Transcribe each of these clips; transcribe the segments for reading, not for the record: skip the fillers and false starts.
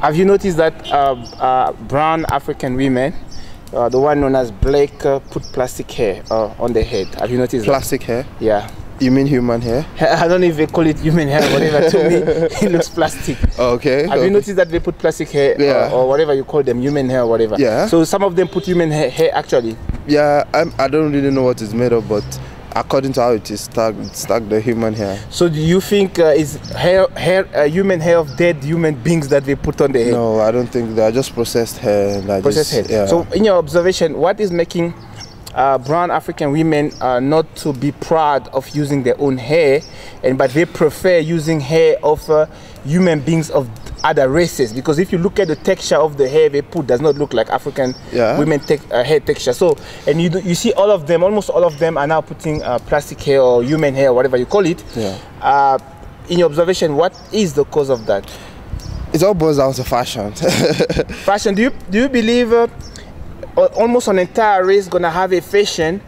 Have you noticed that brown African women, the one known as Blake, put plastic hair on their head? Have you noticed plastic hair? Yeah. You mean human hair? I don't know if they call it human hair, whatever. To me, it looks plastic. Okay. Have you noticed that they put plastic hair, or whatever you call them, human hair or whatever? Yeah. So some of them put human hair actually. Yeah, I don't really know what it's made of, but according to how it is stuck the human hair. So do you think is human hair of dead human beings that they put on their head? No, I don't think they are just processed hair. Processed hair. Yeah. So in your observation, what is making brown African women not to be proud of using their own hair, but they prefer using hair of human beings of other races? Because if you look at the texture of the hair they put, does not look like African women hair texture. So, and you see all of them, almost all of them are now putting plastic hair or human hair, whatever you call it. Yeah. In your observation, what is the cause of that? It all boils down to fashion. Fashion. Do you believe almost an entire race gonna have a fashion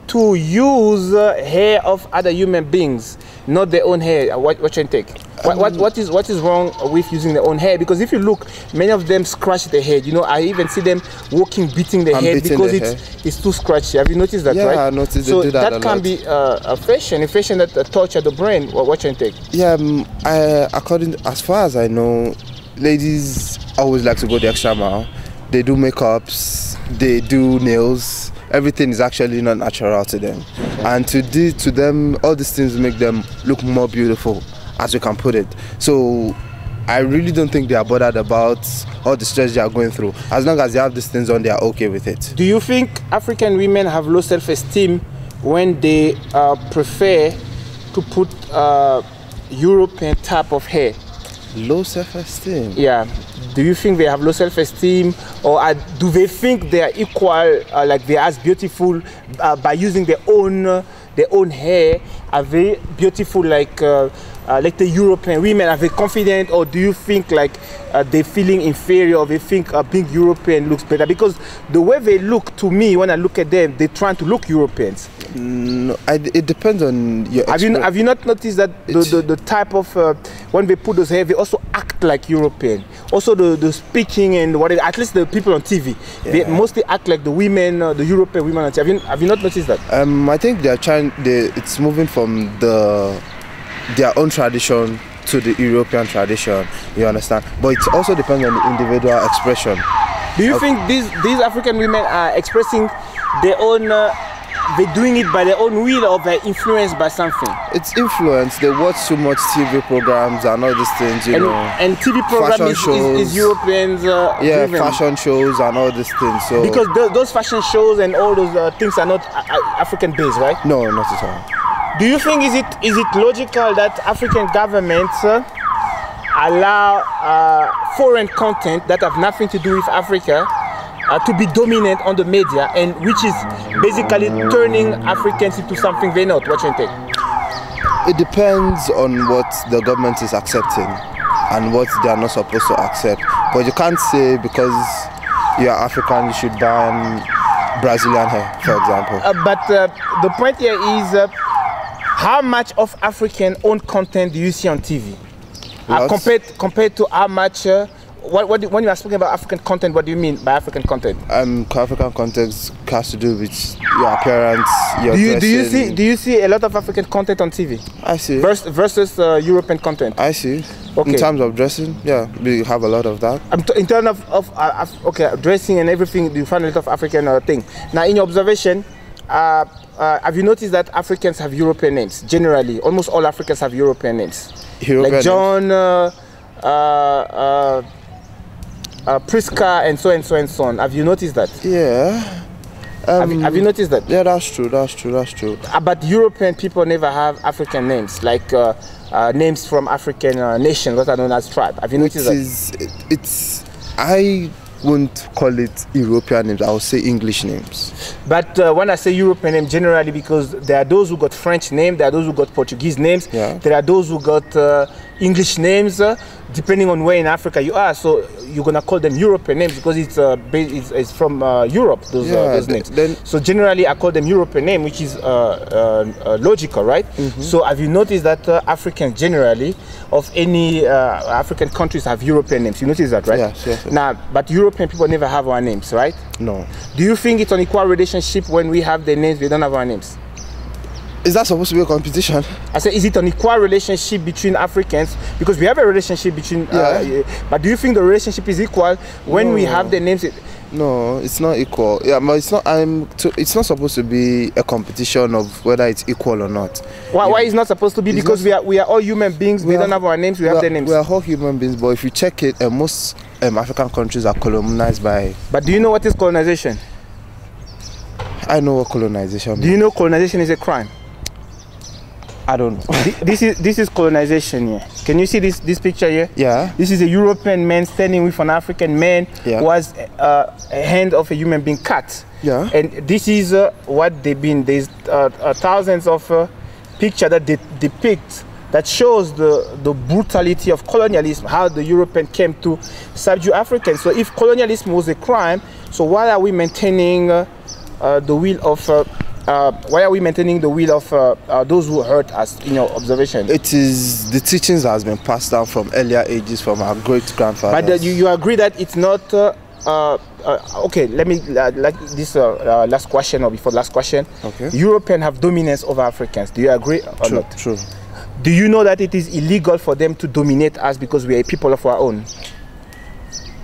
to use hair of other human beings, not their own hair? What you take? What is wrong with using their own hair? Because if you look, many of them scratch their head. You know, I even see them walking, beating their head because it's too scratchy. Have you noticed that? Yeah, right? I noticed. So they do that can be a fashion that torture the brain. What you take? Yeah, as far as I know, ladies always like to go the extra mile. They do makeups, they do nails. Everything is actually not natural to them, and to them, all these things make them look more beautiful, as we can put it. So I really don't think they are bothered about all the stress they are going through. As long as they have these things on, they are okay with it. Do you think African women have low self-esteem when they prefer to put European type of hair? Low self-esteem? Yeah. Do you think they have low self-esteem, or do they think they are equal, like they are as beautiful by using their own hair? Are they beautiful like the European women? Are they confident, or do you think like they're feeling inferior, or they think being European looks better? Because the way they look, to me, when I look at them, they're trying to look Europeans. No, it depends on your experience. Have you not noticed that the type of when they put those hair, they also act like European? Also the speaking and whatever, at least the people on TV, they mostly act like the women, the European women on TV. Have you not noticed that? I think they are trying. It's moving from their own tradition to the European tradition. You understand? But it also depends on the individual expression. Do you think these African women are expressing their own? They're doing it by their own will, or they're influenced by something? It's influence. They watch too much TV programs and all these things, you know. And TV programs is Europeans driven. Fashion shows and all these things. So because those fashion shows and all those things are not African based, right? No, not at all. Do you think is it logical that African governments allow foreign content that have nothing to do with Africa to be dominant on the media, and which is basically turning Africans into something they're not? What you think? It depends on what the government is accepting and what they are not supposed to accept. But you can't say because you are African you should ban Brazilian hair, for example. But the point here is how much of African-owned content do you see on TV? Compared to how much? When you are speaking about African content, what do you mean by African content? African content has to do with your appearance, your dressing. Do you see a lot of African content on TV? I see. Versus European content? I see. Okay. In terms of dressing, yeah, we have a lot of that. In terms of dressing and everything, you find a lot of African thing. Now, in your observation, have you noticed that Africans have European names? Generally, almost all Africans have European names. Like John, Priska, and so on. Have you noticed that? Yeah. Have you noticed that? Yeah, that's true. But European people never have African names, like names from African nations, what are known as tribe. Have you noticed that? I wouldn't call it European names, I would say English names. But when I say European name, generally, because there are those who got French names, there are those who got Portuguese names, there are those who got English names, depending on where in Africa you are. So you're gonna call them European names because it's from Europe. Those names. So generally, I call them European name, which is logical, right? So have you noticed that Africans generally, of any African countries, have European names? You notice that, right? Yes. Now, but European people never have our names, right? No. Do you think it's an equal relationship when we have their names, we don't have our names? Is that supposed to be a competition? I said, is it an equal relationship between Africans? Because we have a relationship between, but do you think the relationship is equal when we have the names? No, it's not equal. Yeah, but it's not. It's not supposed to be a competition of whether it's equal or not. Why is not supposed to be? Because we are all human beings. We don't have our names. We have their names. We are all human beings. But if you check it, most African countries are colonized by. But do you know what is colonization? I know what colonization means. Do you know colonization is a crime? I don't know. This is colonization here. Can you see this picture here? Yeah. This is a European man standing with an African man who has a hand of a human being cut. Yeah. And this is what they've been. There's thousands of pictures that they depict that shows the brutality of colonialism, how the European came to subdue Africans. So if colonialism was a crime, so why are we maintaining the will of why are we maintaining the will of those who hurt us, in your observation? It is the teachings that has been passed down from earlier ages from our great-grandfathers. But you agree that it's not... okay, let me, like this last question or before last question. Okay. Europeans have dominance over Africans. Do you agree or not? True. Do you know that it is illegal for them to dominate us because we are a people of our own?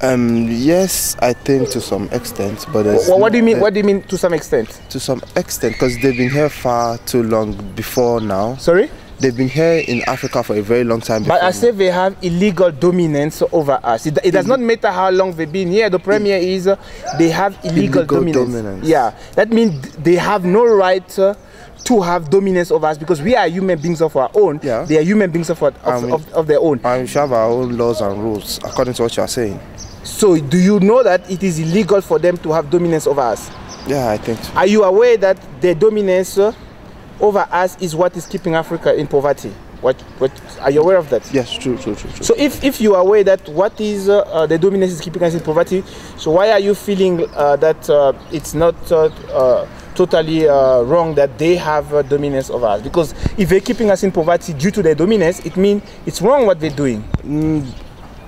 Yes, I think to some extent, but what do you mean? What do you mean to some extent? To some extent, because they've been here far too long before now. Sorry? They've been here in Africa for a very long time. But I say they have illegal dominance over us. It does not matter how long they've been here. The premier is they have illegal dominance. Yeah, that means they have no right to have dominance over us because we are human beings of our own. Yeah. They are human beings of their own. And we have our own laws and rules according to what you are saying. So do you know that it is illegal for them to have dominance over us? Yeah, I think so. Are you aware that their dominance over us is what is keeping Africa in poverty? What are you aware of that? Yes, true. So if you are aware that what is the dominance is keeping us in poverty, so why are you feeling that it's not totally wrong that they have dominance over us? Because if they're keeping us in poverty due to their dominance, it means it's wrong what they're doing.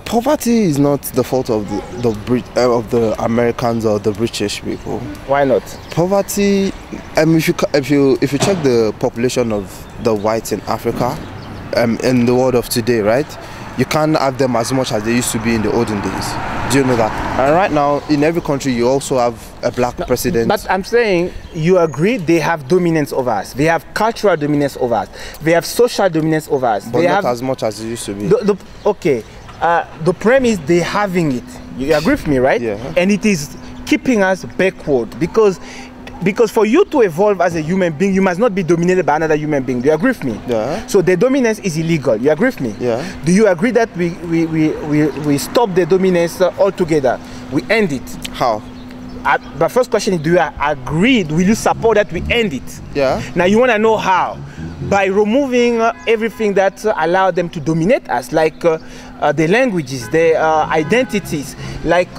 Poverty is not the fault of the Americans or the British people. Why not? Poverty, if you check the population of the whites in Africa, in the world of today, right? You can't have them as much as they used to be in the olden days. Do you know that? And right now, in every country, you also have a black president. But I'm saying, you agree they have dominance over us. They have cultural dominance over us. They have social dominance over us. But not as much as it used to be. Okay. The premise they're having it. You agree with me, right? Yeah. And it is keeping us backward because for you to evolve as a human being, you must not be dominated by another human being. Do you agree with me? Yeah. So the dominance is illegal. You agree with me? Yeah. Do you agree that we stop the dominance altogether? We end it. How? My first question is, do you agree? Will you support that we end it? Yeah. Now you want to know how? By removing everything that allow them to dominate us, like the languages, the identities, like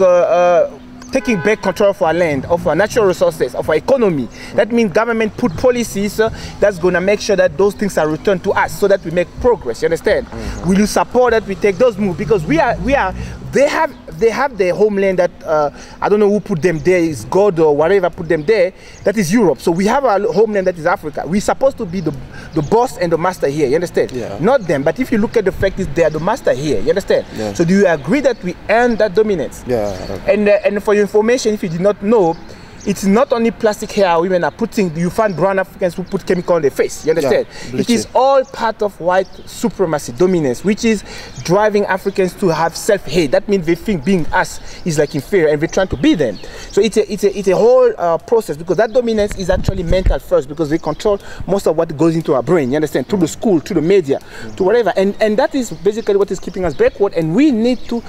taking back control of our land, of our natural resources, of our economy. That means government put policies that's going to make sure that those things are returned to us so that we make progress. You understand? Will you support that we take those moves? Because they have their homeland that I don't know who put them there, is God or whatever put them there. That is Europe. So we have our homeland that is Africa. We're supposed to be the boss and the master here. You understand? Yeah. Not them. But if you look at the fact is they are the master here. You understand? Yeah. So do you agree that we end that dominance? Yeah. And for your information, if you did not know, it's not only plastic hair women are putting. You find brown Africans who put chemical on their face. You understand? Yeah, it is all part of white supremacy, dominance, which is driving Africans to have self-hate. That means they think being us is like inferior, and we're trying to be them. So it's a whole process, because that dominance is actually mental first, because they control most of what goes into our brain. You understand? Through the school, through the media, to whatever, and that is basically what is keeping us backward, and we need to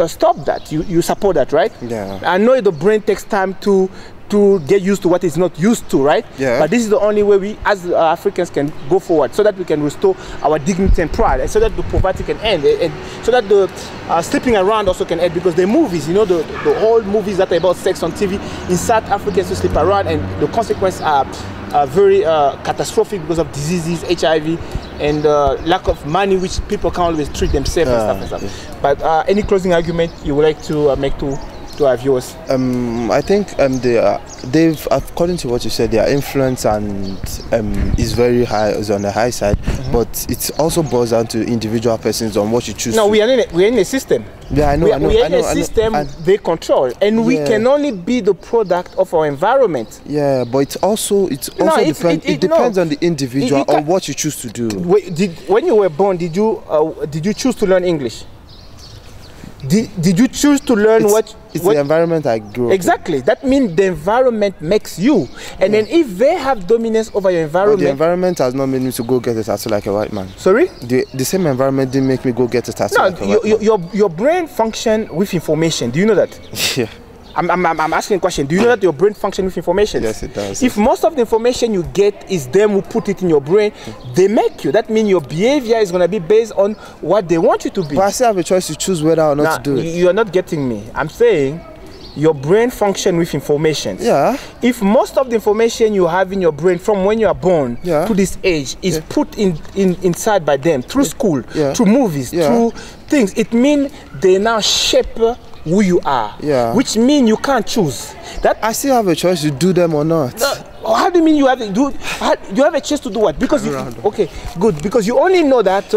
stop that. You support that, right? Yeah. I know the brain takes time to to get used to what is not used to, right? Yeah. But this is the only way we, as Africans, can go forward, so that we can restore our dignity and pride, and so that the poverty can end, and so that the sleeping around also can end. Because the movies, you know, the old movies that are about sex on TV, in South Africans to sleep around, and the consequences are very catastrophic because of diseases, HIV, and lack of money, which people can't always treat themselves and stuff. Yeah. But any closing argument you would like to make to our viewers? I think they've, according to what you said, their influence and is very high, is on the high side, but it also boils down to individual persons on what you choose. No, we're in a system. Yeah, I know. We're in a system they control, and we can only be the product of our environment. Yeah, but it depends on the individual on what you choose to do. When you were born, did you choose to learn English? Did you choose to learn It's the environment I grew up Exactly. In. That means the environment makes you. And then if they have dominance over your environment... But the environment has not made me to go get a tattoo like a white man. Sorry? The same environment didn't make me go get a tattoo like a white man. Your brain functions with information. Do you know that? Yeah. I'm asking a question. Do you know that your brain functions with information? Yes, it does. If most of the information you get is them who put it in your brain, they make you. That means your behavior is going to be based on what they want you to be. But I still have a choice to choose whether or not to do it. You're not getting me. I'm saying your brain functions with information. Yeah. If most of the information you have in your brain from when you are born to this age is put inside by them through school, through movies, through things, it means they now shape who you are, which means you can't choose. That I still have a choice to do them or not. How do you mean you have you have a chance to do what? Because okay, good. Because you only know that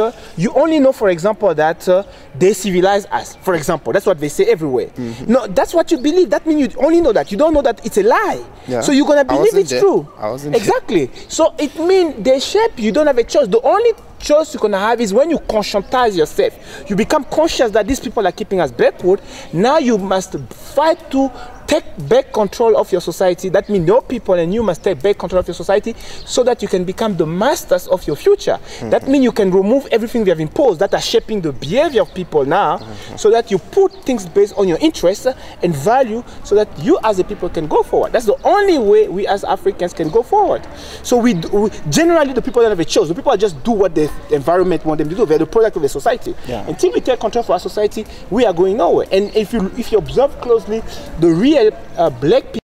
for example, that they civilize us. For example, that's what they say everywhere. No, that's what you believe. That means you only know that. You don't know that it's a lie. Yeah. So you're gonna believe it's true. I wasn't exactly. So it means they shape you. Don't have a choice. The only choice you're gonna have is when you conscientize yourself. You become conscious that these people are keeping us backward. Now you must fight to take back control of your society. That means your people and you must take back control of your society so that you can become the masters of your future. That means you can remove everything we have imposed that are shaping the behavior of people now, so that you put things based on your interests and value, so that you as a people can go forward. That's the only way we as Africans can go forward. So we generally, the people don't have a choice. The people just do what the environment want them to do. They're the product of the society. Until we take control for our society, we are going nowhere. And if you observe closely, the real black people